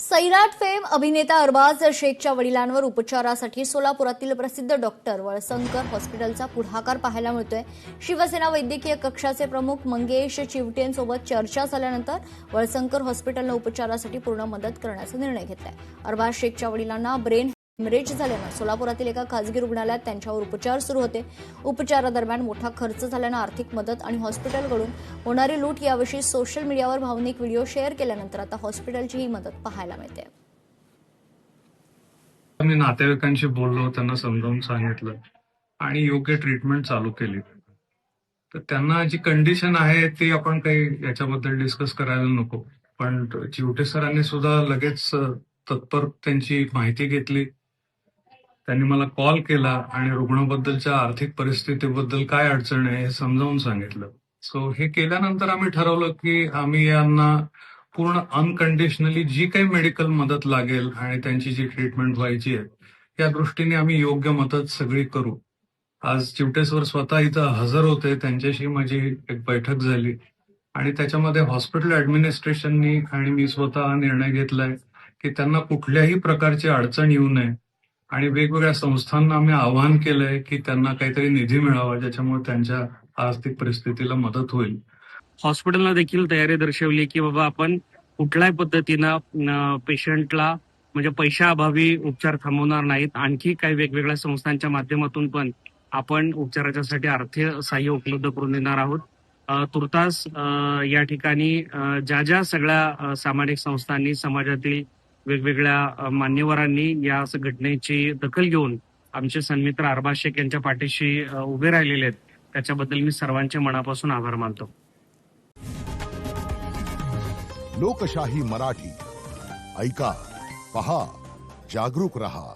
Sairat fame अभिनेता अरबाज शेखच्या वडिलांवर उपचारासाठी सोलापुरातील प्रसिद्ध डॉक्टर वळसंकर हॉस्पिटलचा पुढाकार पाहायला मिळतोय। शिवसेना वैद्यकीय कक्षाचे प्रमुख मंगेश चिवटेंसोबत चर्चा झाल्यानंतर वळसंकर हॉस्पिटलने उपचारासाठी पूर्ण मदत करण्याचा निर्णय घेतलाय। अरबाज शेखच्या वडिलांना ब्रेन हेमरेज झाल्यानं सोलापुरातील एका खासगी रुग्णालयात त्यांच्यावर उपचार सुरू होते। उपचारादरम्यान मोठा खर्च झाल्यानं आर्थिक मदत आणि हॉस्पिटलकडून होणारी लूट याविषयी सोशल मीडियावर भावनिक व्हिडिओ शेअर केल्यानंतर आता हॉस्पिटलची ही मदत पाहायला मिळते। मी नातेवाईकांशी बोललो, त्यांना समजावून सांगितलं आणि योग्य ट्रीटमेंट चालू केली। तर त्यांना जी कंडिशन आहे ती आपण काही याच्याबद्दल डिस्कस करायला नको, पण चिवटे सरांनी सुद्धा लगेच तत्पर त्यांची माहिती घेतली। त्यांनी मला कॉल केला आणि रुग्णाबद्दलच्या आर्थिक परिस्थितीबद्दल काय अडचण आहे हे समजावून सांगितलं। सो हे केल्यानंतर आम्ही ठरवलं की आम्ही यांना पूर्ण अनकंडिशनली जी काही मेडिकल मदत लागेल आणि त्यांची जी ट्रीटमेंट व्हायची आहे या दृष्टीने आम्ही योग्य मदत सगळी करू। आज चिवटे सर स्वतः इथं हजर होते, त्यांच्याशी माझी एक बैठक झाली आणि त्याच्यामध्ये हॉस्पिटल ऍडमिनिस्ट्रेशननी आणि मी स्वतः निर्णय घेतलाय की त्यांना कुठल्याही प्रकारची अडचण येऊ नये आणि वेगवेगळ्या संस्थांना आम्ही आवाहन केलंय की त्यांना काहीतरी निधी मिळावा ज्याच्यामुळे त्यांच्या आर्थिक परिस्थितीला मदत होईल। हॉस्पिटलला देखील तयारी दर्शवली की बाबा आपण कुठल्याही पद्धतीनं पेशंटला म्हणजे पैशाअभावी उपचार थांबवणार नाहीत। आणखी काही वेगवेगळ्या संस्थांच्या माध्यमातून पण आपण उपचाराच्यासाठी आर्थिक सहाय्य उपलब्ध करून देणार आहोत। तुर्तास या ठिकाणी ज्या ज्या सगळ्या सामाजिक संस्थांनी, समाजातील वेगवेगळ्या मान्यवरांनी या घटनेची दखल घेऊन आमचे सन्मित्र अरबाज शेख यांच्या पाठीशी उभे राहिलेले आहेत, त्याच्याबद्दल मी सर्वांचे मनापासून आभार मानतो। लोकशाही मराठी ऐका, पहा, जागरूक रहा।